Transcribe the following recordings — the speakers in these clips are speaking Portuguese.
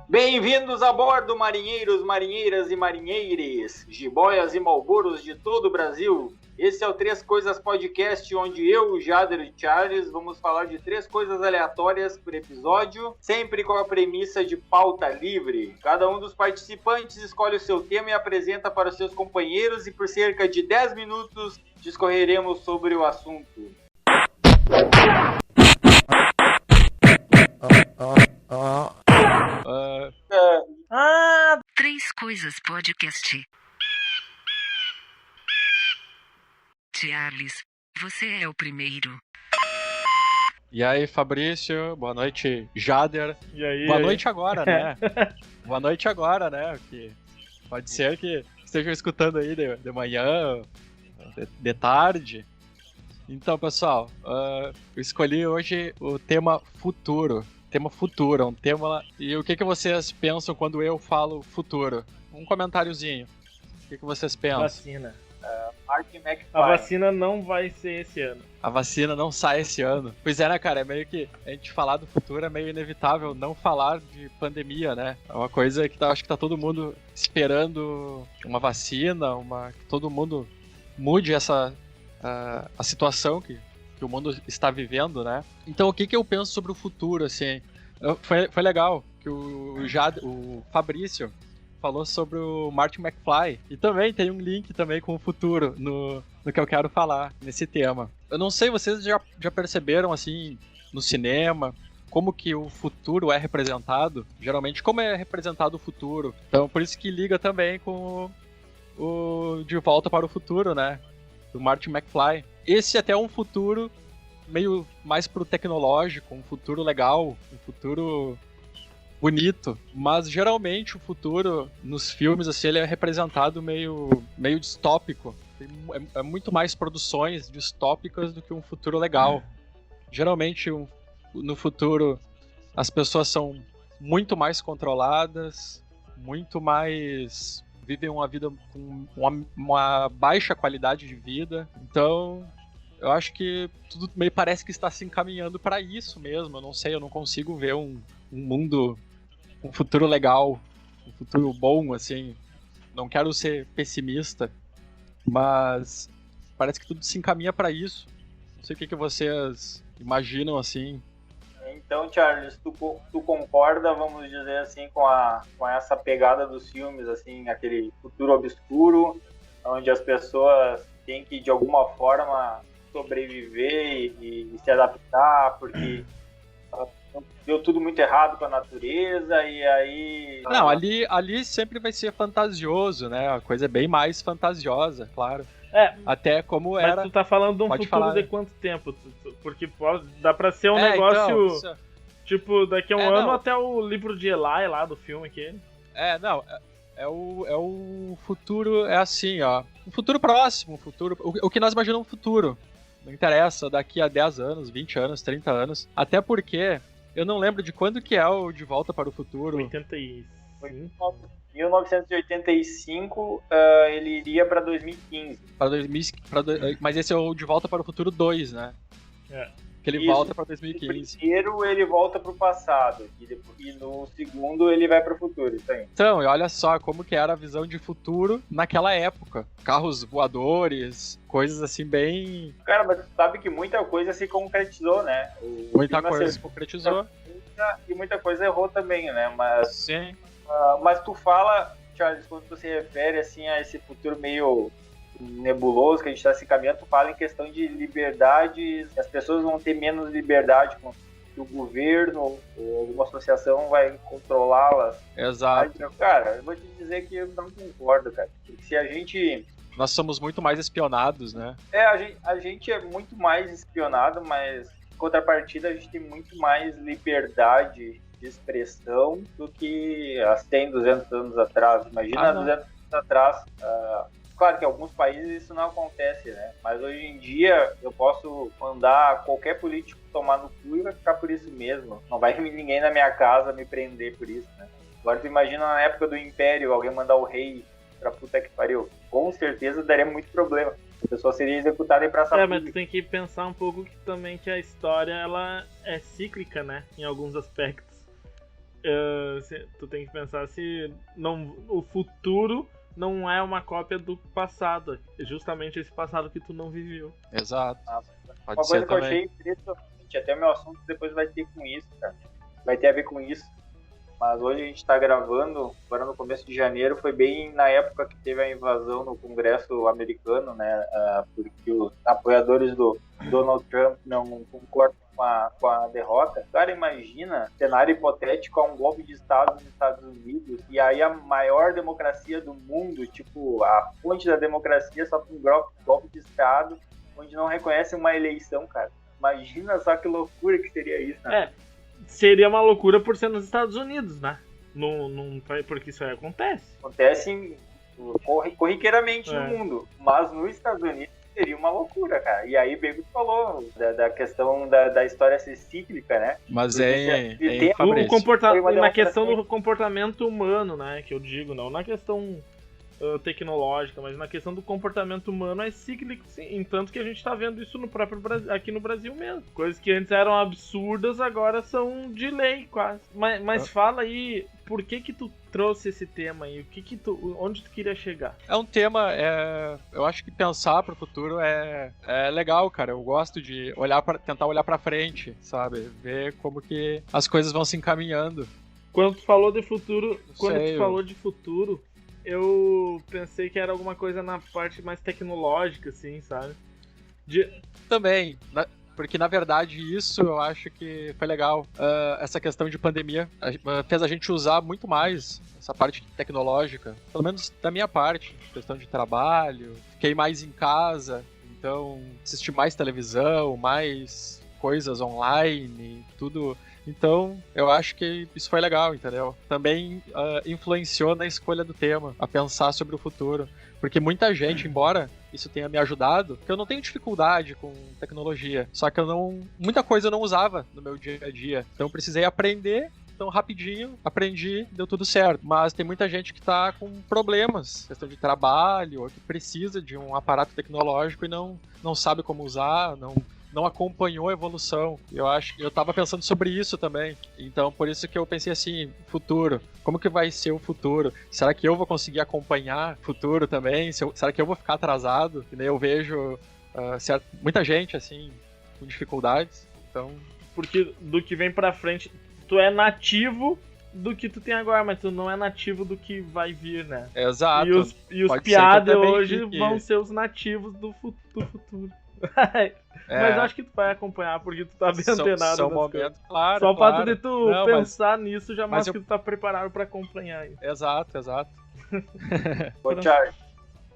Bem-vindos a bordo, marinheiros, marinheiras e marinheires, jiboias e malboros de todo o Brasil. Esse é o Três Coisas Podcast, onde eu, Jader e Charles vamos falar de 3 coisas aleatórias por episódio, sempre com a premissa de pauta livre. Cada um dos participantes escolhe o seu tema e apresenta para os seus companheiros, e por cerca de 10 minutos discorreremos sobre o assunto. Três Coisas Podcast. Charles, você é o primeiro. E aí, Fabrício, boa noite, Jader. E aí, boa noite agora, né? Boa noite agora, né? Que pode ser que estejam escutando aí de manhã, de tarde. Então, pessoal, eu escolhi hoje o tema futuro. Tema futuro, é um tema... E o que vocês pensam quando eu falo futuro? Um comentáriozinho. O que vocês pensam? Vacina. Martin McFly. A vacina não vai ser esse ano. A vacina não sai esse ano. Pois é, né, cara? É meio que a gente falar do futuro é meio inevitável não falar de pandemia, né? É uma coisa que acho que tá todo mundo esperando uma vacina, que todo mundo mude a situação que o mundo está vivendo, né? Então, o que eu penso sobre o futuro, assim? Foi legal que o Fabrício falou sobre o Martin McFly, e também tem um link também com o futuro no que eu quero falar nesse tema. Eu não sei, vocês já perceberam, assim, no cinema, como que o futuro é representado? Geralmente, como é representado o futuro? Então, por isso que liga também com o De Volta para o Futuro, né? Do Martin McFly. Esse até é um futuro meio mais pro tecnológico, um futuro legal, um futuro bonito, mas geralmente o futuro nos filmes assim, ele é representado meio distópico. É muito mais produções distópicas do que um futuro legal. Geralmente no futuro as pessoas são muito mais controladas, muito mais vivem uma vida com uma baixa qualidade de vida. Então eu acho que tudo meio parece que está se encaminhando para isso mesmo. Eu não sei, eu não consigo ver um mundo, um futuro legal, um futuro bom, assim. Não quero ser pessimista, mas parece que tudo se encaminha para isso. Não sei o que vocês imaginam, assim. Então, Charles, tu concorda, vamos dizer assim, com essa pegada dos filmes, assim, aquele futuro obscuro, onde as pessoas têm que, de alguma forma, sobreviver e se adaptar, porque deu tudo muito errado com a natureza, e aí... Não, ali sempre vai ser fantasioso, né? A coisa é bem mais fantasiosa, claro. Até como era... Mas tu tá falando de um futuro falar, de quanto tempo? Porque dá pra ser um negócio... Então, tipo, daqui a um ano até o livro de Eli lá do filme aqui. É o futuro, é assim, ó. Um futuro próximo, o que nós imaginamos um futuro. Não interessa, daqui a 10 anos, 20 anos, 30 anos. Até porque eu não lembro de quando que é o De Volta para o Futuro. 85. 1985, ele iria para 2015. Mas esse é o De Volta para o Futuro 2, né? É. Que ele volta para 2015. No primeiro ele volta para o passado, e no segundo ele vai para o futuro, isso aí. Então, e olha só como que era a visão de futuro naquela época. Carros voadores, coisas assim bem... Cara, mas tu sabe que muita coisa se concretizou, né? Muita coisa se concretizou. E muita coisa errou também, né? Mas, sim. Mas tu fala, Charles, quando tu se refere assim, a esse futuro meio nebuloso que a gente está se caminhando, tu fala em questão de liberdade, as pessoas vão ter menos liberdade com que o governo ou alguma associação vai controlá-las. Exato. Cara, eu vou te dizer que eu não concordo, cara. Porque se a gente... Nós somos muito mais espionados, né? A gente é muito mais espionado, mas em contrapartida a gente tem muito mais liberdade de expressão do que há 100, 200 anos atrás. Imagina 200 anos atrás... Claro que em alguns países isso não acontece, né? Mas hoje em dia eu posso mandar qualquer político tomar no cu e vai ficar por isso mesmo. Não vai ninguém na minha casa me prender por isso, né? Agora tu imagina na época do Império alguém mandar o rei pra puta que pariu. Com certeza daria muito problema. A pessoa seria executada em praça pública. Mas tu tem que pensar um pouco que também que a história ela é cíclica, né? Em alguns aspectos. tu tem que pensar se o futuro não é uma cópia do passado. É justamente esse passado que tu não viveu. Exato. Uma coisa que eu achei interessante, até meu assunto depois vai ter com isso, cara. Vai ter a ver com isso. Mas hoje a gente está gravando, agora no começo de janeiro, foi bem na época que teve a invasão no Congresso americano, né? Porque os apoiadores do Donald Trump não concordam com a derrota. Cara, imagina, cenário hipotético, um golpe de Estado nos Estados Unidos, e aí a maior democracia do mundo, tipo, a fonte da democracia só com um golpe de Estado, onde não reconhece uma eleição, cara. Imagina só que loucura que seria isso, né? Seria uma loucura por ser nos Estados Unidos, né? Porque isso aí acontece. Acontece corriqueiramente no mundo, mas nos Estados Unidos seria uma loucura, cara. E aí, bem que tu falou da questão da história ser cíclica, né? Mas na questão do comportamento humano, né? Que eu digo, não na questão tecnológica, mas na questão do comportamento humano é cíclico, sim. Entanto que a gente tá vendo isso no próprio Brasil, aqui no Brasil mesmo. Coisas que antes eram absurdas, agora são de lei, quase. Mas fala aí, por que tu trouxe esse tema aí? Onde tu queria chegar? É um tema, eu acho que pensar pro futuro é legal, cara. Eu gosto de tentar olhar pra frente, sabe? Ver como que as coisas vão se encaminhando. Quando tu falou de futuro, eu pensei que era alguma coisa na parte mais tecnológica, assim, sabe? Também, porque na verdade isso eu acho que foi legal. Essa questão de pandemia fez a gente usar muito mais essa parte tecnológica, pelo menos da minha parte, questão de trabalho. Fiquei mais em casa, então assisti mais televisão, mais coisas online, tudo. Então, eu acho que isso foi legal, entendeu? Também influenciou na escolha do tema, a pensar sobre o futuro. Porque muita gente, embora isso tenha me ajudado, porque eu não tenho dificuldade com tecnologia, só que muita coisa eu não usava no meu dia a dia. Então, eu precisei aprender. Então, rapidinho, aprendi, deu tudo certo. Mas tem muita gente que tá com problemas, questão de trabalho, ou que precisa de um aparato tecnológico e não sabe como usar, não acompanhou a evolução. Eu tava pensando sobre isso também. Então, por isso que eu pensei assim, futuro. Como que vai ser o futuro? Será que eu vou conseguir acompanhar o futuro também? Será que eu vou ficar atrasado? E daí eu vejo muita gente, assim, com dificuldades. Então... Porque do que vem pra frente, tu é nativo do que tu tem agora, mas tu não é nativo do que vai vir, né? Exato. E os piadas hoje vão ser os nativos do futuro. Mas acho que tu vai acompanhar, porque tu tá bem antenado. São momentos, claro. Só o fato de tu pensar nisso já mostra que tu tá preparado pra acompanhar isso. Exato. Ô, Charles,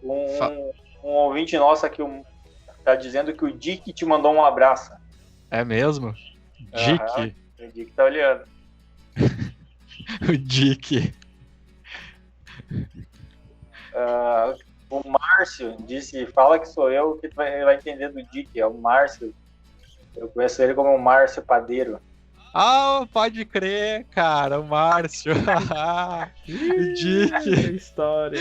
um ouvinte nosso aqui tá dizendo que o Dick te mandou um abraço. É mesmo? Dick? O Dick tá olhando. O Dick. O Márcio disse, fala que sou eu, que tu vai entender do Dick, é o Márcio. Eu conheço ele como o Márcio Padeiro. Ah, pode crer, cara, o Márcio. O Dick. Que história.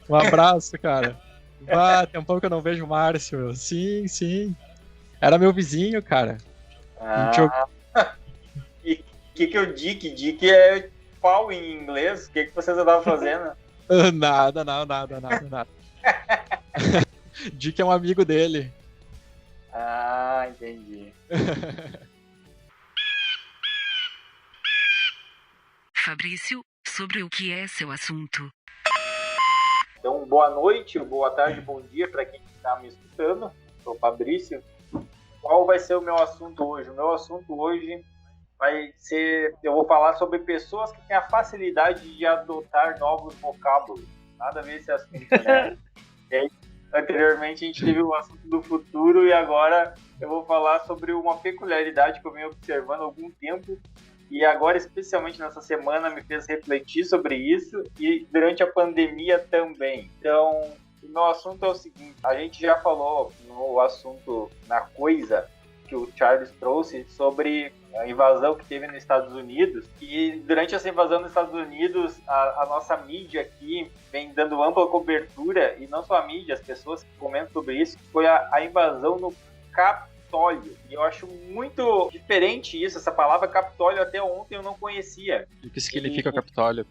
Um abraço, cara. Tem um pouco que eu não vejo o Márcio. Sim. Era meu vizinho, cara. E o que é o Dick? Dick é pau em inglês? O que vocês estavam fazendo? Nada. Dick é um amigo dele. Ah, entendi. Fabrício, sobre o que é seu assunto? Então, boa noite, boa tarde, bom dia para quem está me escutando. Sou o Fabrício. Qual vai ser o meu assunto hoje? O meu assunto hoje vai ser... Eu vou falar sobre pessoas que têm a facilidade de adotar novos vocábulos. Nada a ver esse assunto, né? Anteriormente a gente teve o assunto do futuro e agora eu vou falar sobre uma peculiaridade que eu venho observando há algum tempo e agora, especialmente nessa semana, me fez refletir sobre isso e durante a pandemia também. Então, o meu assunto é o seguinte, a gente já falou no assunto, na coisa que o Charles trouxe sobre a invasão que teve nos Estados Unidos, e durante essa invasão nos Estados Unidos, a nossa mídia aqui vem dando ampla cobertura, e não só a mídia, as pessoas que comentam sobre isso, foi a invasão no Capitólio. E eu acho muito diferente isso. Essa palavra Capitólio até ontem eu não conhecia. E o que significa Capitólio?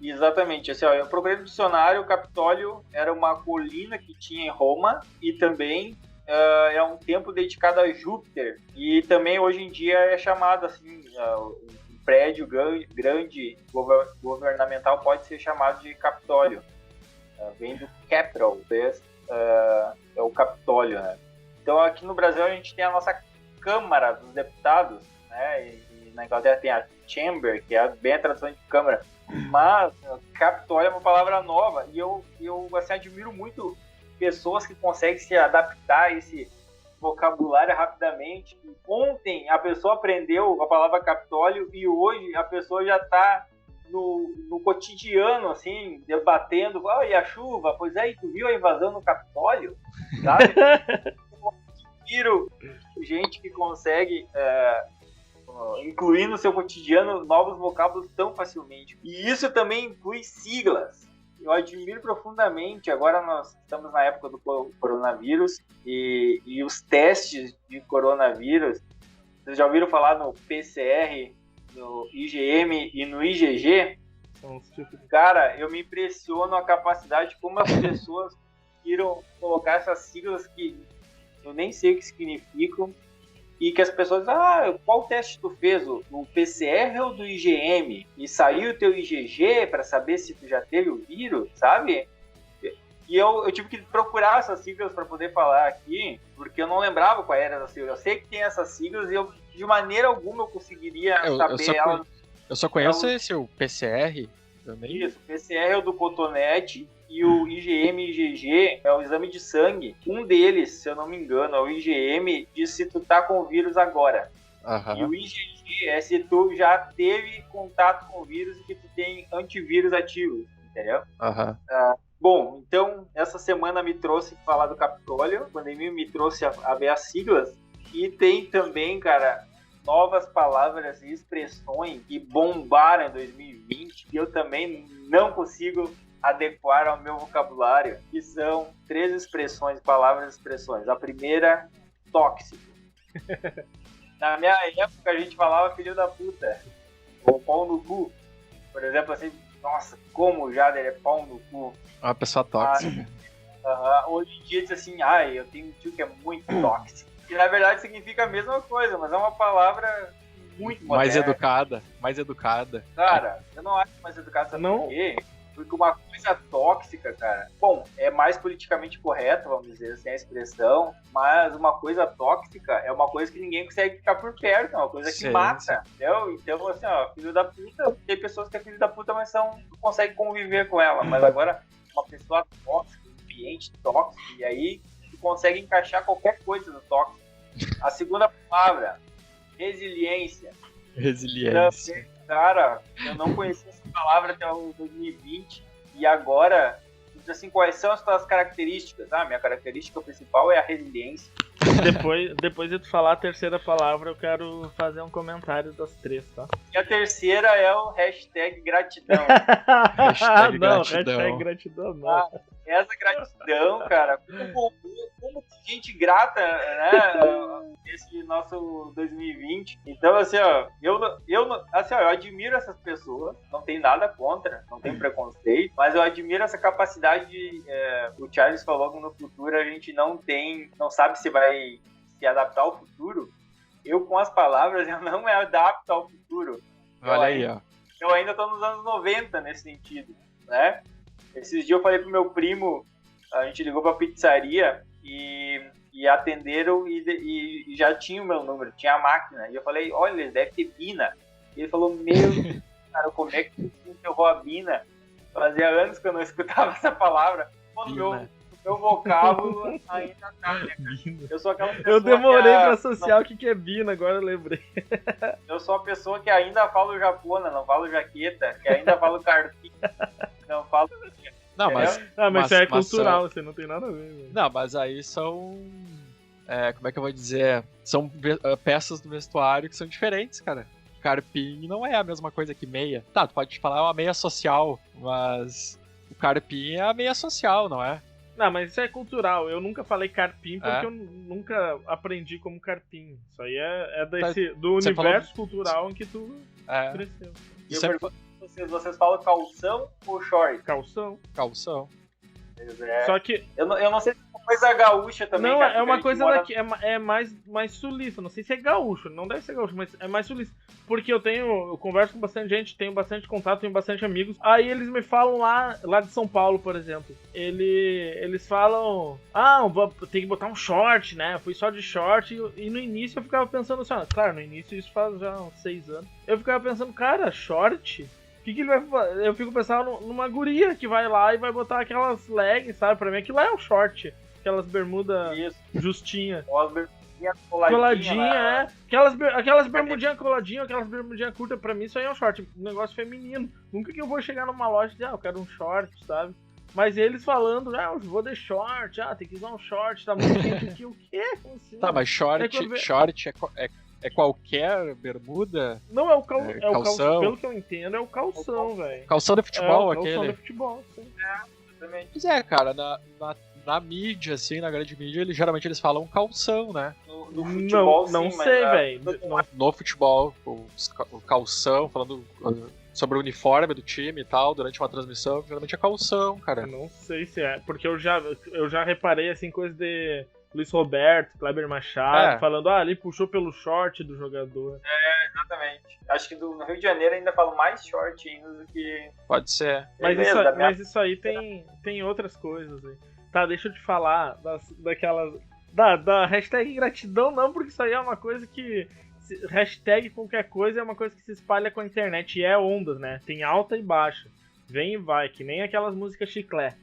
Exatamente. Assim, ó, eu procurei no dicionário, o Capitólio era uma colina que tinha em Roma e também é um templo dedicado a Júpiter. E também hoje em dia é chamado assim, um prédio grande governamental pode ser chamado de Capitólio. Vem do Capitol, é o Capitólio, né? Então aqui no Brasil a gente tem a nossa Câmara dos Deputados, né? E na Inglaterra tem a Chamber, que é bem a tradução de Câmara. Mas Capitólio é uma palavra nova e eu assim, admiro muito pessoas que conseguem se adaptar a esse vocabulário rapidamente. Ontem a pessoa aprendeu a palavra Capitólio e hoje a pessoa já está no cotidiano, assim, debatendo, e a chuva? Pois é, e tu viu a invasão no Capitólio? Sabe? Eu admiro gente que consegue incluir no seu cotidiano novos vocábulos tão facilmente. E isso também inclui siglas. Eu admiro profundamente. Agora nós estamos na época do coronavírus e os testes de coronavírus. Vocês já ouviram falar no PCR, no IgM e no IgG? Cara, eu me impressiono a capacidade como as pessoas conseguiram colocar essas siglas que eu nem sei o que significam e que as pessoas qual teste tu fez? O PCR ou do IgM? E saiu o teu IgG para saber se tu já teve o vírus, sabe? E eu tive que procurar essas siglas para poder falar aqui, porque eu não lembrava qual era essa sigla. Eu sei que tem essas siglas e eu, de maneira alguma, eu conseguiria saber elas. Eu só conheço esse, o PCR. Isso, o PCR é o do cotonete e o IgM e IgG é o exame de sangue. Um deles, se eu não me engano, é o IgM, diz se tu tá com o vírus agora. Uhum. E o IgG é se tu já teve contato com o vírus e que tu tem antivírus ativo, entendeu? Uhum. Bom, então essa semana me trouxe falar do Capitólio, a pandemia me trouxe a ver as siglas, e tem também, cara, novas palavras e expressões que bombaram em 2020 e eu também não consigo adequar ao meu vocabulário, que são 3 expressões, palavras e expressões. A primeira, tóxico. Na minha época a gente falava filho da puta, ou pau no cu. Por exemplo, assim, nossa, como o Jader é pau no cu. Uma pessoa tóxica. Hoje em dia diz assim, eu tenho um tio que é muito tóxico. Que na verdade significa a mesma coisa, mas é uma palavra muito moderna. Mais educada. Cara, eu não acho mais educada, sabe por quê? Porque uma coisa tóxica, cara, bom, é mais politicamente correto, vamos dizer assim, a expressão, mas uma coisa tóxica é uma coisa que ninguém consegue ficar por perto, é uma coisa que mata, entendeu? Então, assim, filho da puta, tem pessoas que é filho da puta, mas não conseguem conviver com ela, mas agora uma pessoa tóxica, um ambiente tóxico, e aí tu consegue encaixar qualquer coisa no tóxico. A segunda palavra, resiliência. Resiliência. Cara, eu não conhecia essa palavra até o 2020 e agora, assim, quais são as tuas características? Minha característica principal é a resiliência. Depois de tu falar a terceira palavra, eu quero fazer um comentário das 3, tá? E a terceira é o hashtag gratidão. Hashtag gratidão não. Essa gratidão, cara, como gente grata, né, nesse nosso 2020. Então, assim, eu admiro essas pessoas, não tenho nada contra, não tenho preconceito, mas eu admiro essa capacidade de, o Charles falou que no futuro a gente não sabe se vai se adaptar ao futuro. Eu, com as palavras, eu não me adapto ao futuro. Olha aí, ó. Eu ainda tô nos anos 90 nesse sentido, né? Esses dias eu falei pro meu primo, a gente ligou pra pizzaria e atenderam e já tinha o meu número, tinha a máquina. E eu falei, olha, ele deve ter Bina. E ele falou, cara, como é que tu enterrou a Bina? Fazia anos que eu não escutava essa palavra. Meu vocábulo ainda tá, né, cara? Eu sou aquela pessoa. Eu demorei pra associar o que é Bina, agora eu lembrei. Eu sou a pessoa que ainda falo japona, não falo jaqueta, que ainda falo carpinha, não falo. Não, mas isso é cultural, você não tem nada a ver. Velho. Não, mas aí são. Como é que eu vou dizer? São peças do vestuário que são diferentes, cara. Carpim não é a mesma coisa que meia. Tá, tu pode falar uma meia social, mas o carpim é a meia social, não é? Não, mas isso é cultural. Eu nunca falei carpim porque eu nunca aprendi como carpim. Isso aí é do universo cultural em que tu cresceu. E eu pergunto pra vocês falam calção ou short? Calção. Só que eu não sei se é uma coisa gaúcha também. Não, cara, é uma coisa daqui, é mais sulista. Não sei se é gaúcho, não deve ser gaúcho, mas é mais sulista. Porque eu converso com bastante gente, tenho bastante contato, tenho bastante amigos. Aí eles me falam lá de São Paulo, por exemplo. Eles falam, tem que botar um short, né? Eu fui só de short. E no início eu ficava pensando assim, claro, no início isso faz já uns 6 anos. Eu ficava pensando, cara, short? O que ele vai fazer? Eu fico pensando numa guria que vai lá e vai botar aquelas leggings, sabe? Pra mim aquilo é um short. Aquelas bermudas justinha. Ou as bermudinhas coladinha, Aquelas bermudinhas coladinhas, aquelas bermudinhas curtas, pra mim isso aí é um short. Um negócio feminino. Nunca que eu vou chegar numa loja e dizer, eu quero um short, sabe? Mas eles falando, eu vou de short, tem que usar um short, tá muito quente aqui, o quê? Assim, tá, mas short é qualquer bermuda? Não, é o calção. Pelo que eu entendo, é o calção, velho. Calção de futebol, aquele? Calção de futebol, sim. Exatamente. Pois é, cara, na mídia, assim, na grande mídia, geralmente eles falam calção, né? No futebol, não sei, velho. No futebol, o calção, falando sobre o uniforme do time e tal, durante uma transmissão, geralmente é calção, cara. Eu não sei se é, porque eu já reparei, assim, coisa de Luiz Roberto, Kleber Machado, falando, ali puxou pelo short do jogador. Exatamente. Acho que no Rio de Janeiro ainda falo mais short ainda do que... Pode ser. Mas isso aí tem outras coisas aí. Tá, deixa eu te falar daquelas... Da hashtag gratidão não, porque isso aí é uma coisa que... Hashtag qualquer coisa é uma coisa que se espalha com a internet e é ondas, né? Tem alta e baixa. Vem e vai, que nem aquelas músicas chiclé.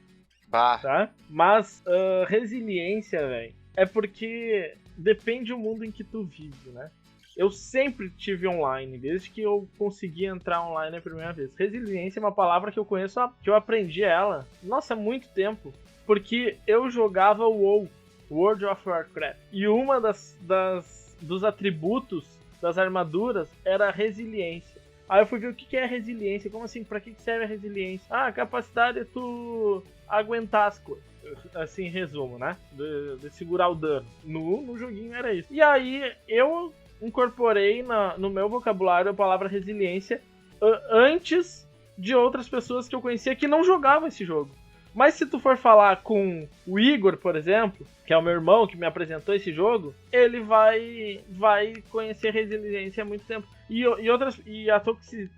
Tá? Mas resiliência, velho, é porque depende do mundo em que tu vive, né? Eu sempre tive online, desde que eu consegui entrar online a primeira vez. Resiliência é uma palavra que eu conheço, que eu aprendi ela, nossa, há muito tempo. Porque eu jogava o WoW, World of Warcraft. E uma dos atributos das armaduras era a resiliência. Aí eu fui ver o que é resiliência. Como assim? Pra que serve a resiliência? A capacidade de tu aguentar as coisas. Assim, em resumo, né? De segurar o dano. No joguinho era isso. E aí eu incorporei no meu vocabulário a palavra resiliência antes de outras pessoas que eu conhecia que não jogavam esse jogo. Mas se tu for falar com o Igor, por exemplo, que é o meu irmão que me apresentou esse jogo, ele vai conhecer resiliência há muito tempo. E a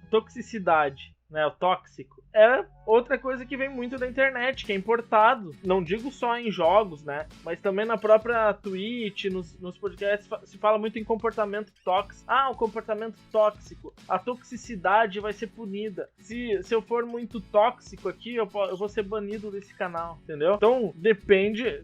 toxicidade, né, o tóxico, é outra coisa que vem muito da internet, que é importado. Não digo só em jogos, né, mas também na própria Twitch, nos podcasts, se fala muito em comportamento tóxico. O comportamento tóxico. A toxicidade vai ser punida. Se eu for muito tóxico aqui, eu vou ser banido desse canal, entendeu? Então, depende...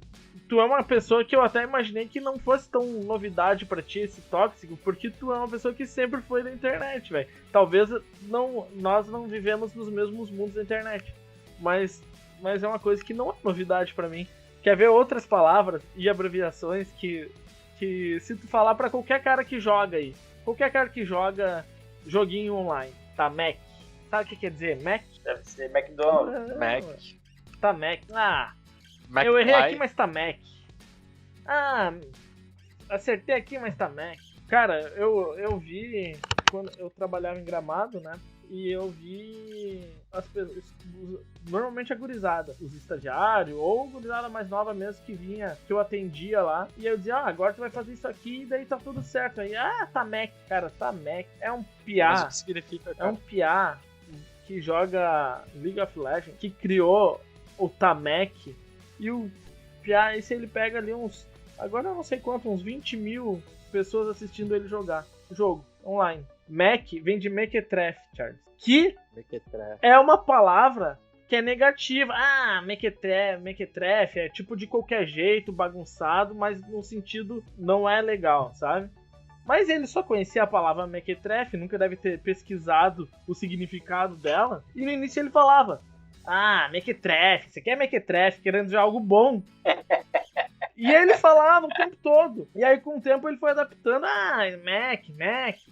Tu é uma pessoa que eu até imaginei que não fosse tão novidade pra ti esse tóxico, porque tu é uma pessoa que sempre foi da internet, velho. Talvez nós não vivemos nos mesmos mundos da internet, mas é uma coisa que não é novidade pra mim. Quer ver outras palavras e abreviações que se tu falar pra qualquer cara que joga aí, qualquer cara que joga joguinho online, tá, Mac. Sabe o que quer dizer Mac? Deve ser McDonald's. Mac. Tá, Mac. Mac eu errei aqui, mas tá Mac. Acertei aqui, mas tá Mac. Cara, eu vi quando eu trabalhava em Gramado, né? E eu vi as pessoas, normalmente a gurizada, os estagiários ou a gurizada mais nova mesmo que vinha, que eu atendia lá. E eu dizia, agora tu vai fazer isso aqui e daí tá tudo certo. Aí, tá Mac, cara, tá Mac. É um piá. Mas o que significa, cara? É um piá que joga League of Legends, que criou o Tamek. E o piá, esse ele pega ali agora eu não sei quanto, uns 20 mil pessoas assistindo ele jogar o jogo online. Mac vem de mequetrefe, Charles. Que é uma palavra que é negativa. Mequetrefe é tipo de qualquer jeito, bagunçado, mas no sentido não é legal, sabe? Mas ele só conhecia a palavra mequetrefe, nunca deve ter pesquisado o significado dela. E no início ele falava, mequetrefe, você quer mequetrefe, querendo dizer algo bom. E ele falava o tempo todo. E aí, com o tempo, ele foi adaptando. Mac,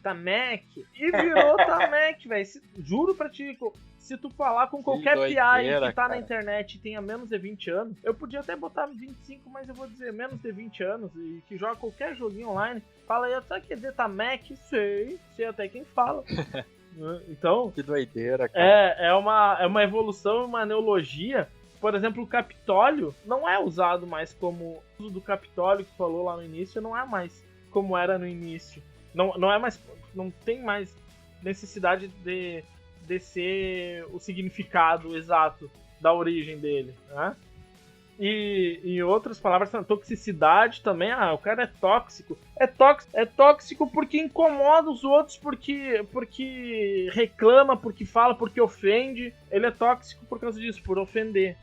tá Mac. E virou tá Mac, velho. Juro pra ti, se tu falar com qualquer PI que tá na internet e tenha menos de 20 anos, eu podia até botar 25, mas eu vou dizer menos de 20 anos e que joga qualquer joguinho online. Fala aí, sabe que tá Mac? Sei até quem fala. Então, que doideira, cara. É uma evolução, uma neologia. Por exemplo, o Capitólio não é usado mais como o uso do Capitólio que falou lá no início, não é mais como era no início. Não é mais, não tem mais necessidade de ser o significado exato da origem dele, né? E em outras palavras, toxicidade também. O cara é tóxico. É tóxico porque incomoda os outros, porque reclama, porque fala, porque ofende. Ele é tóxico por causa disso, por ofender,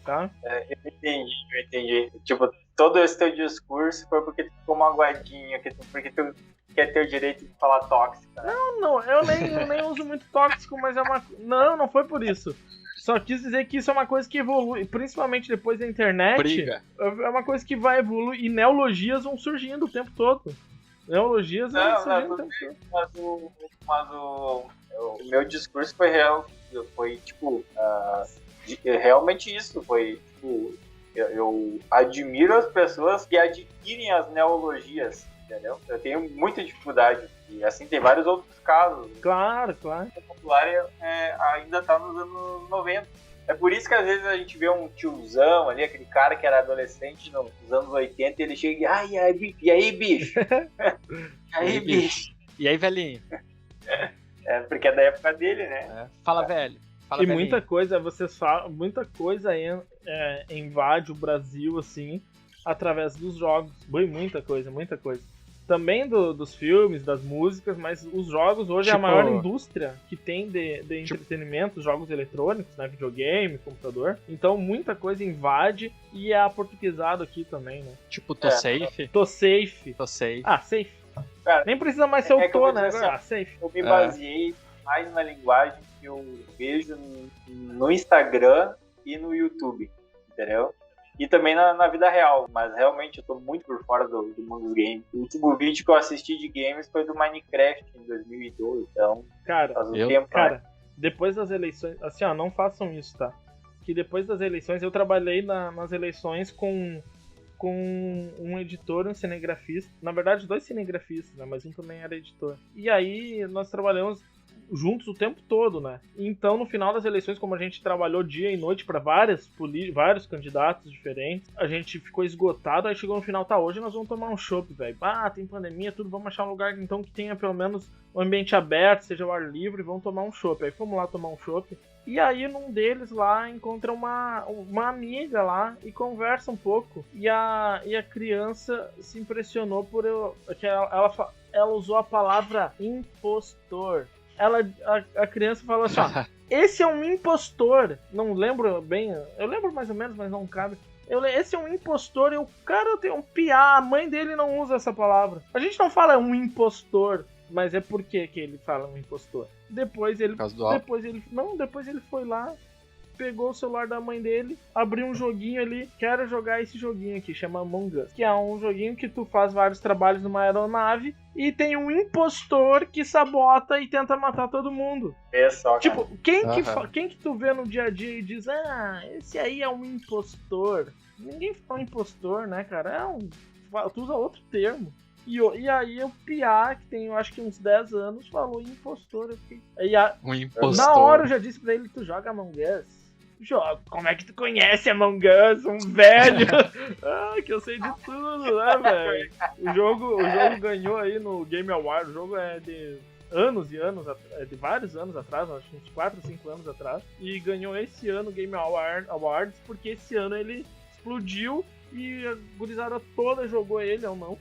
tá? Eu entendi. Tipo, todo esse teu discurso foi porque tu ficou magoadinho, porque tu quer ter o direito de falar tóxico. Né? Não, eu nem uso muito tóxico, mas é uma... Não foi por isso. Só quis dizer que isso é uma coisa que evolui, principalmente depois da internet. Briga. É uma coisa que vai evoluir e neologias vão surgindo o tempo todo. Neologias vão surgindo o tempo todo. Mas o meu discurso foi tipo, realmente isso. Foi tipo, eu admiro as pessoas que adquirem as neologias, entendeu? Eu tenho muita dificuldade. E assim tem vários outros casos. Claro. O popular ainda tá nos anos 90. É por isso que às vezes a gente vê um tiozão ali, aquele cara que era adolescente nos anos 80, e ele chega e e aí, bicho? E aí, bicho? E aí, velhinho? Porque é da época dele, né? Fala, velho. Fala, e velhinho. muita coisa invade o Brasil, assim, através dos jogos. Muita coisa. Também dos filmes, das músicas, mas os jogos hoje é a maior indústria que tem de entretenimento, jogos eletrônicos, né? Videogame, computador. Então muita coisa invade e é aportuguesado aqui também, né? Tipo, tô safe? Tô safe. Safe. Cara, nem precisa mais ser o tô, né? Safe. Eu me baseei mais na linguagem que eu vejo no Instagram e no YouTube, entendeu? E também na vida real, mas realmente eu tô muito por fora do mundo dos games. O último vídeo que eu assisti de games foi do Minecraft em 2012, então faz um tempo. Cara, depois das eleições, assim, não façam isso, tá? Que depois das eleições, eu trabalhei nas eleições com um editor e um cinegrafista. Na verdade, 2 cinegrafistas, né? Mas um também era editor. E aí, nós trabalhamos juntos o tempo todo, né? Então, no final das eleições, como a gente trabalhou dia e noite para vários candidatos diferentes, a gente ficou esgotado, aí chegou no final, hoje nós vamos tomar um chopp, velho. Tem pandemia, tudo, vamos achar um lugar então que tenha pelo menos um ambiente aberto, seja o ar livre, vamos tomar um chopp. Aí fomos lá tomar um chopp, e aí num deles lá encontra uma amiga lá e conversa um pouco, e a criança se impressionou por que ela usou a palavra impostor. A criança falou assim, esse é um impostor. Não lembro bem, eu lembro mais ou menos, mas não cabe. Esse é um impostor, e o cara tem um piá, a mãe dele não usa essa palavra. A gente não fala um impostor, mas é por que ele fala um impostor. Depois ele foi lá, pegou o celular da mãe dele, abriu um joguinho ali, quero jogar esse joguinho aqui, chama Among Us, que é um joguinho que tu faz vários trabalhos numa aeronave e tem um impostor que sabota e tenta matar todo mundo. É só, tipo, quem que tu vê no dia a dia e diz, esse aí é um impostor? Ninguém fala impostor, né, cara? Tu usa outro termo. E aí o Piá, que tem eu acho que uns 10 anos, falou impostor. Um impostor. Na hora eu já disse pra ele, tu joga Among Us? Como é que tu conhece Among Us? Um velho! Que eu sei de tudo, né, velho? O jogo ganhou aí no Game Awards. O jogo é de anos e anos, de vários anos atrás, acho que uns 4 ou 5 anos atrás. E ganhou esse ano o Game Awards, porque esse ano ele explodiu e a gurizada toda jogou ele, ou não.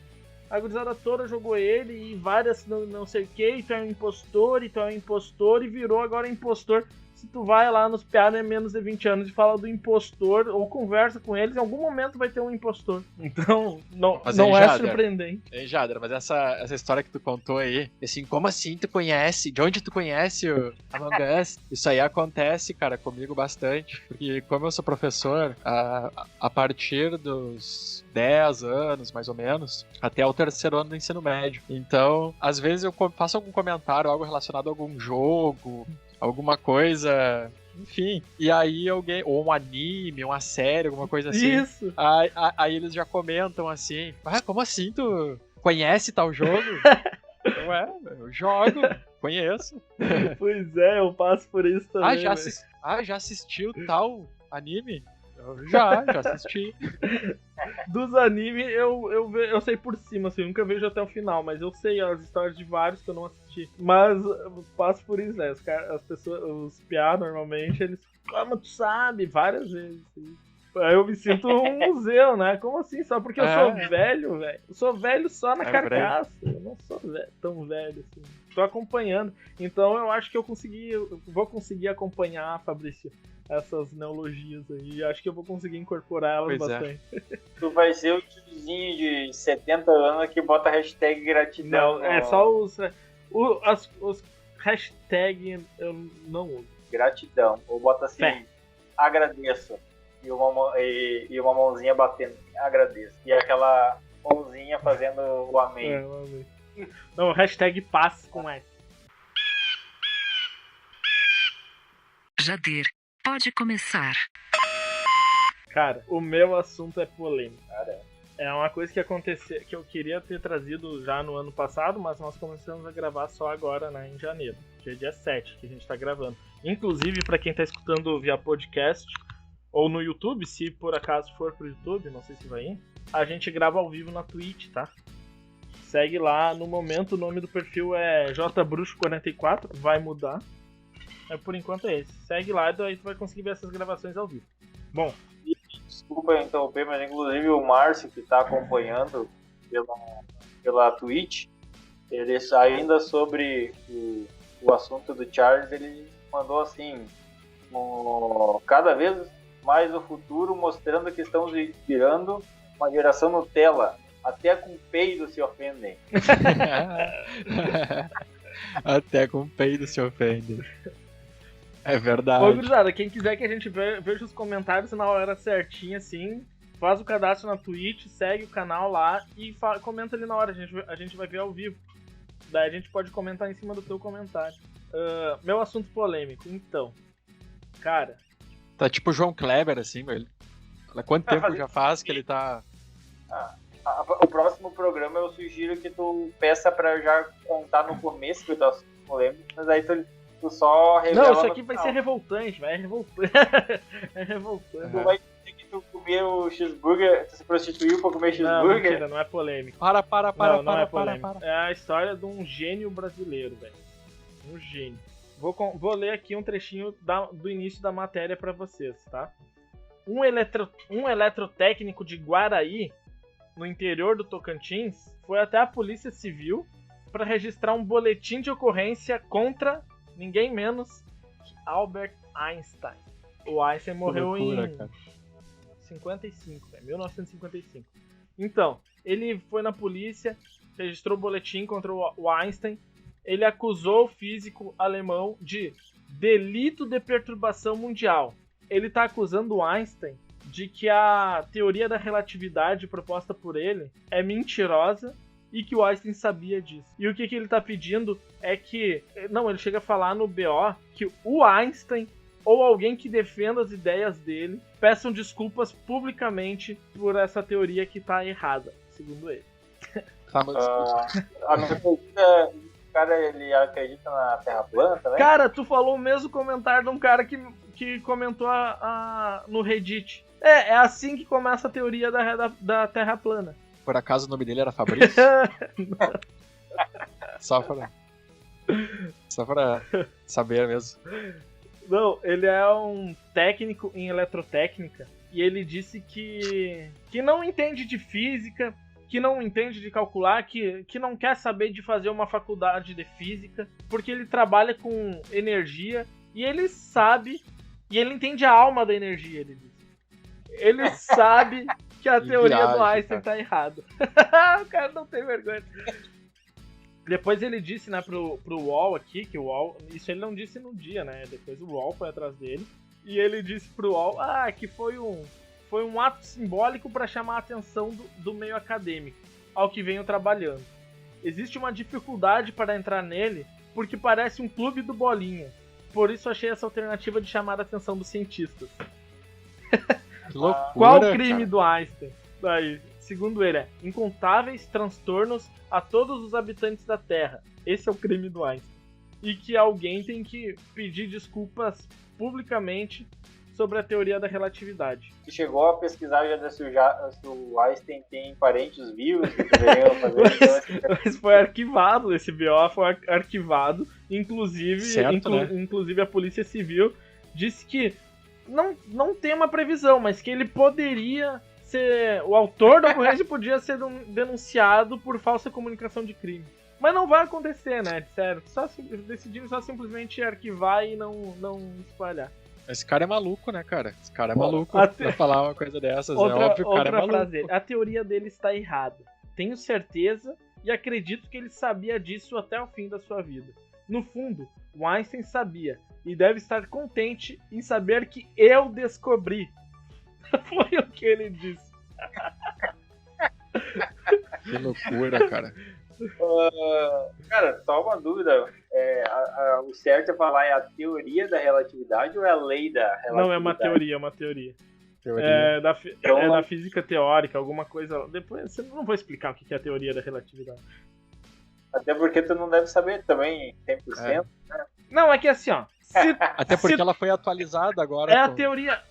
A gurizada toda jogou ele e várias não sei o que, então é um impostor, e virou agora impostor. se tu vai lá nos piados é menos de 20 anos e fala do impostor, ou conversa com eles, em algum momento vai ter um impostor. Então, não é surpreendente. Jader, mas essa história que tu contou aí, assim, como assim tu conhece? De onde tu conhece o Among Us? Isso aí acontece, cara, comigo bastante. Porque como eu sou professor, a partir dos 10 anos, mais ou menos, até o terceiro ano do ensino médio. Então, às vezes eu faço algum comentário, algo relacionado a algum jogo, alguma coisa, enfim. E aí alguém, ou um anime, uma série, alguma coisa assim. Isso! Aí eles já comentam assim, como assim tu conhece tal jogo? Eu jogo, conheço. Pois é, eu passo por isso também. Já assistiu tal anime? Eu já assisti. Dos animes, eu sei por cima, assim, eu nunca vejo até o final, mas eu sei as histórias de vários que eu não assisti. Mas eu passo por isso, né? As pessoas, os piá, normalmente, eles, como tu sabe, várias vezes. Assim. Aí eu me sinto um museu, né? Como assim? Só porque eu sou velho, velho? Eu sou velho só na carcaça. Eu não sou tão velho assim. Tô acompanhando. Então eu acho que eu vou conseguir acompanhar, Fabrício, essas neologias aí. Acho que eu vou conseguir incorporar elas bastante. Tu vai ser o tiozinho de 70 anos que bota hashtag gratidão. Não, é só os hashtags eu não uso. Gratidão. Ou bota assim, agradeço. E uma mãozinha batendo, agradeço. E aquela mãozinha fazendo o amém. O amém. Não, hashtag paz com S. Jader, pode começar. Cara, o meu assunto é polêmico. Caramba. É uma coisa que aconteceu, que eu queria ter trazido já no ano passado, mas nós começamos a gravar só agora, né, em janeiro. Que é dia 7 que a gente tá gravando. Inclusive, pra quem tá escutando via podcast ou no YouTube, se por acaso for pro YouTube, não sei se vai ir, a gente grava ao vivo na Twitch, tá? Segue lá, no momento o nome do perfil é jbruxo44, vai mudar. Mas por enquanto é esse. Segue lá e daí tu vai conseguir ver essas gravações ao vivo. Bom. Desculpa interromper, mas inclusive o Márcio, que tá acompanhando pela Twitch, ele ainda sobre o assunto do Charles, ele mandou assim, cada vez mais o futuro, mostrando que estamos virando uma geração Nutella. Até com peido se ofendem. Até com peido se ofendem. É verdade. Ô, gurizada, quem quiser que a gente veja os comentários na hora certinha, assim, faz o cadastro na Twitch, segue o canal lá e comenta ali na hora. A gente vai ver ao vivo. Daí a gente pode comentar em cima do teu comentário. Meu assunto polêmico, então. Cara... Tá tipo o João Kleber, assim, velho. Há quanto tempo já faz que ele tá... O próximo programa eu sugiro que tu peça pra já contar no começo que tu assunto polêmico, mas aí tu só revela. Não, isso aqui vai ser revoltante, vai. É revoltante. Tu vai dizer que tu comeu o cheeseburger, tu se prostituiu pra comer cheeseburger? Não, mentira, não é polêmico. Para. Não é polêmico. É a história de um gênio brasileiro, velho. Um gênio. Vou ler aqui um trechinho do início da matéria pra vocês, tá? Um eletrotécnico de Guaraí, no interior do Tocantins, foi até a Polícia Civil para registrar um boletim de ocorrência contra ninguém menos que Albert Einstein. O Einstein morreu em 1955. Então, ele foi na polícia, registrou o boletim contra o Einstein. Ele acusou o físico alemão de delito de perturbação mundial. Ele está acusando o Einstein de que a teoria da relatividade proposta por ele é mentirosa e que o Einstein sabia disso. E o que ele tá pedindo é que... Não, ele chega a falar no BO que o Einstein ou alguém que defenda as ideias dele peçam desculpas publicamente por essa teoria que tá errada, segundo ele. A minha pergunta... O cara, ele acredita na Terra plana também? Cara, tu falou o mesmo comentário de um cara que comentou no Reddit. É assim que começa a teoria da Terra plana. Por acaso o nome dele era Fabrício? Só pra saber mesmo. Não, ele é um técnico em eletrotécnica e ele disse que não entende de física, que não entende de calcular, que não quer saber de fazer uma faculdade de física, porque ele trabalha com energia E ele sabe, e ele entende a alma da energia, ele diz. Ele sabe que a teoria do Einstein tá errada. O cara não tem vergonha. Depois ele disse, né, pro UOL aqui, que o UOL... Isso ele não disse no dia, né? Depois o UOL foi atrás dele. E ele disse pro UOL, que foi um ato simbólico para chamar a atenção do meio acadêmico, ao que venho trabalhando. Existe uma dificuldade para entrar nele, porque parece um clube do Bolinha. Por isso achei essa alternativa de chamar a atenção dos cientistas. Que loucura, qual o crime cara. do Einstein? Daí, segundo ele, incontáveis transtornos a todos os habitantes da Terra. Esse é o crime do Einstein. E que alguém tem que pedir desculpas publicamente sobre a teoria da relatividade. Você chegou a pesquisar já se o Einstein tem parentes vivos que deveriam fazer Mas foi arquivado, esse BO foi arquivado. Inclusive, certo, né? Inclusive a Polícia Civil disse que não tem uma previsão, mas que ele poderia ser... O autor da ocorrência podia ser denunciado por falsa comunicação de crime. Mas não vai acontecer, né? Disseram. Decidiram só simplesmente arquivar e não espalhar. Esse cara é maluco, né, cara? Esse cara é maluco pra falar uma coisa dessas. É óbvio que o cara é maluco. Frase, a teoria dele está errada. Tenho certeza e acredito que ele sabia disso até o fim da sua vida. No fundo, o Einstein sabia e deve estar contente em saber que eu descobri. Foi o que ele disse. Que loucura, cara. Cara, só uma dúvida. O certo é falar a teoria da relatividade ou é a lei da relatividade? Não, é uma teoria. É da física teórica, alguma coisa. Depois eu não vou explicar o que é a teoria da relatividade. Até porque tu não deve saber também 100%. Né? Não, é que assim, ó. Até porque ela foi atualizada agora. É a teoria.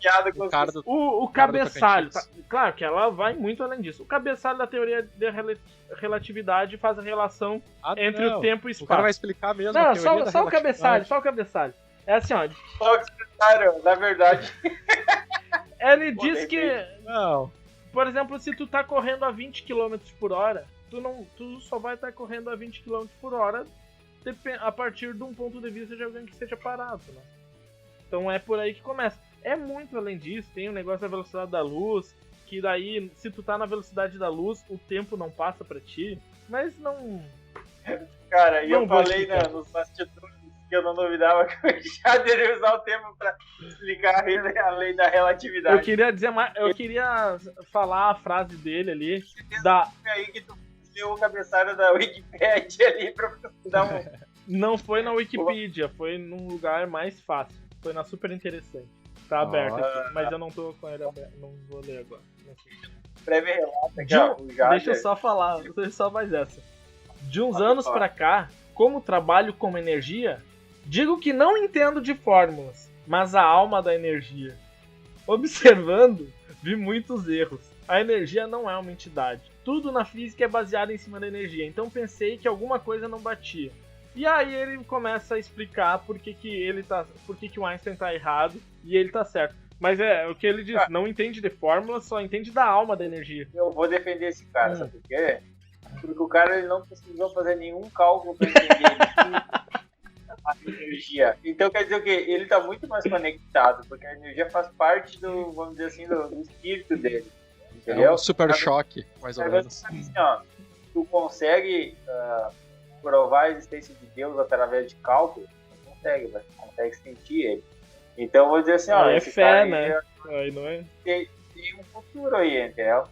O cabeçalho. Claro que ela vai muito além disso. O cabeçalho da teoria da relatividade faz a relação entre o tempo e o espaço. O cara vai explicar mesmo. Não, só o cabeçalho. É assim, ó. Só o cabeçalho, na verdade. Ele diz que. Não. Por exemplo, se tu tá correndo a 20 km por hora, tu só vai estar correndo a 20 km por hora a partir de um ponto de vista de alguém que seja parado, né? Então é por aí que começa. É muito além disso, tem o negócio da velocidade da luz, que daí, se tu tá na velocidade da luz, o tempo não passa pra ti, mas não... Cara, e eu falei nos bastidores que eu não duvidava que eu já deveria usar o tempo pra explicar a lei da relatividade. Eu queria falar a frase dele ali, aí que tu o cabeçalho da Wikipedia ali pra dar um... Não foi na Wikipedia, foi num lugar mais fácil. Foi na Super Interessante. Tá aberto aqui, mas eu não tô com ele aberto. Não vou ler agora. Breve relato aqui, deixa eu só falar, só mais essa. De uns anos pra cá, como trabalho com energia, digo que não entendo de fórmulas, mas a alma da energia. Observando, vi muitos erros. A energia não é uma entidade. Tudo na física é baseado em cima da energia. Então pensei que alguma coisa não batia. E aí ele começa a explicar por que o Einstein tá errado e ele tá certo. Mas é o que ele diz, não entende de fórmula, só entende da alma da energia. Eu vou defender esse cara, sabe por quê? Porque o cara ele não precisou fazer nenhum cálculo pra entender a energia. Então quer dizer o quê? Ele tá muito mais conectado, porque a energia faz parte do, vamos dizer assim, do espírito dele. Entendeu? É um super choque, mais ou menos. Assim, ó, tu consegue provar a existência de Deus através de cálculo? Não consegue, mas tu consegue sentir ele. Então eu vou dizer assim, ó, é esse fé, cara né? Aí não é? Tem um futuro aí, entendeu?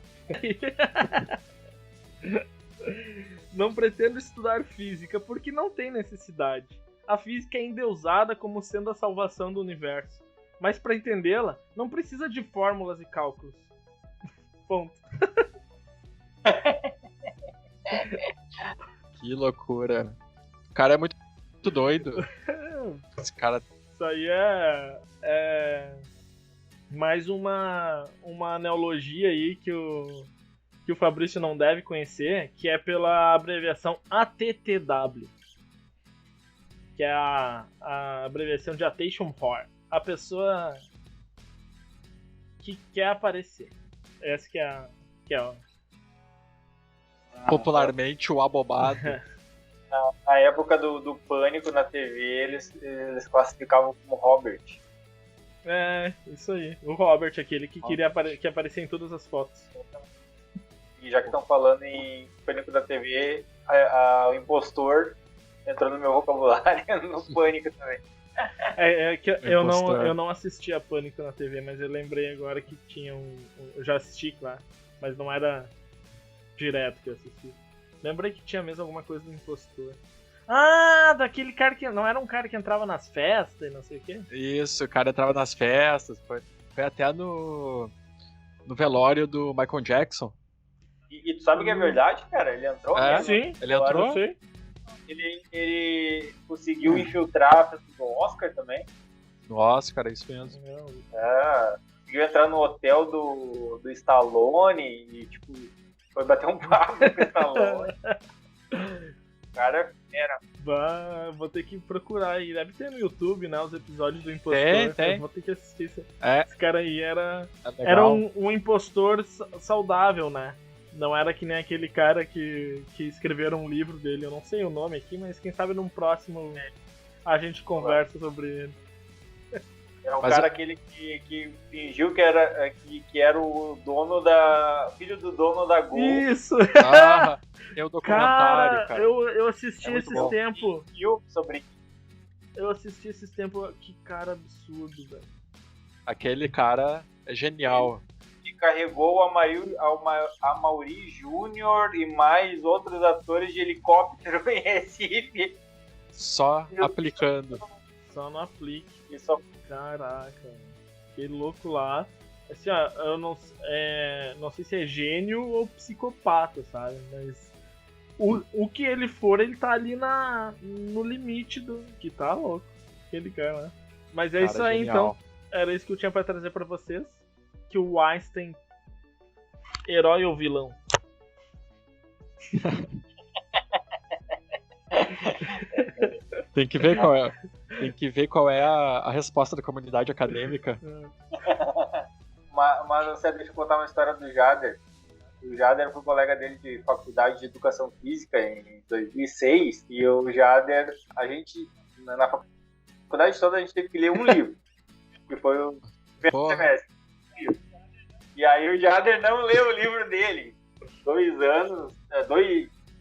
Não pretendo estudar física porque não tem necessidade. A física é endeusada como sendo a salvação do universo. Mas para entendê-la, não precisa de fórmulas e cálculos. Ponto. Que loucura. O cara é muito doido. Esse cara... Isso aí é mais uma neologia aí que o Fabrício não deve conhecer, que é pela abreviação ATTW, que é a abreviação de Attention Whore. A pessoa que quer aparecer. Essa que é popularmente o abobado. Na época do Pânico na TV, eles classificavam como Robert. É, isso aí. O Robert, aquele que queria que aparecia em todas as fotos. E já que estão falando em Pânico da TV, o impostor entrou no meu vocabulário no Pânico também. Que eu não assisti a Pânico na TV, mas eu lembrei agora que tinha eu já assisti, claro, mas não era direto que eu assisti. Lembrei que tinha mesmo alguma coisa do impostor. Ah, daquele cara que... Não era um cara que entrava nas festas e não sei o quê? Isso, o cara entrava nas festas, foi até no velório do Michael Jackson. E tu sabe que é verdade, cara? Ele entrou mesmo. Sim, Ele entrou? eu sei. Ele conseguiu infiltrar a festa do Oscar também. No Oscar, é isso mesmo. Conseguiu entrar no hotel do Stallone e, tipo, foi bater um papo com o Stallone. O cara era. Vou ter que procurar aí. Deve ter no YouTube, né? Os episódios do impostor. Tem. Vou ter que assistir isso. É. Esse cara aí era legal. um impostor saudável, né? Não era que nem aquele cara que escreveram um livro dele. Eu não sei o nome aqui, mas quem sabe num próximo a gente conversa sobre ele. É um cara aquele que fingiu que era o dono filho do dono da Gol. Isso! Tem o documentário, cara. Eu assisti esses bom. tempos. Sobre... Eu assisti esses tempos. Que cara absurdo, velho. Aquele cara é genial. Que carregou a Mauri Júnior e mais outros atores de helicóptero em Recife. Só aplicando. Só no aplique. Isso. Caraca, aquele louco lá. Assim, ó, eu não sei se é gênio ou psicopata, sabe? Mas o que ele for, ele tá ali no limite do que tá louco. Aquele cara, né? Mas é Cara, isso aí, genial. então. Era isso que eu tinha pra trazer pra vocês. Que o Einstein, herói ou vilão? Tem que ver qual é a resposta da comunidade acadêmica. Mas você deixa eu contar uma história do Jader. O Jader foi colega dele de faculdade de educação física em 2006. E o Jader, a gente, na faculdade toda, a gente teve que ler um livro. Que foi o primeiro semestre. E aí o Jader não leu o livro dele. 2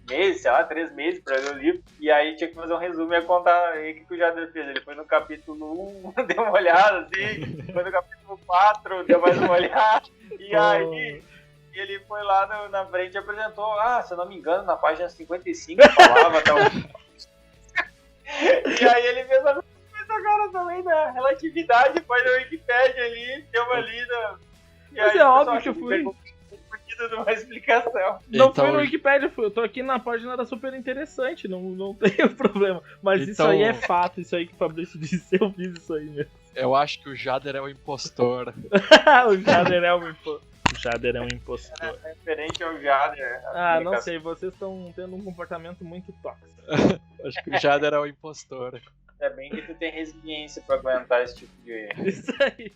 meses, sei lá, 3 meses pra ler o livro. E aí tinha que fazer um resumo e ia contar aí o que o Jader fez. Ele foi no capítulo 1, deu uma olhada, assim. Foi no capítulo 4, deu mais uma olhada. E aí ele foi lá na frente e apresentou, se eu não me engano, na página 55 falava tal. E aí ele fez a cara também da relatividade, foi na Wikipédia ali, deu uma lida. Mas é óbvio que eu fui. De uma explicação. Não foi no Wikipedia, eu tô aqui na página, era super interessante, não tem problema. Mas isso aí é fato, isso aí que o Fabrício disse, eu fiz isso aí mesmo. Eu acho que o Jader é o impostor. O Jader é um impostor. O Jader é um impostor. É referente ao Jader. Não sei, vocês estão tendo um comportamento muito tóxico. Acho que o Jader é o impostor. É bem que tu tem resiliência pra aguentar esse tipo de... Isso aí.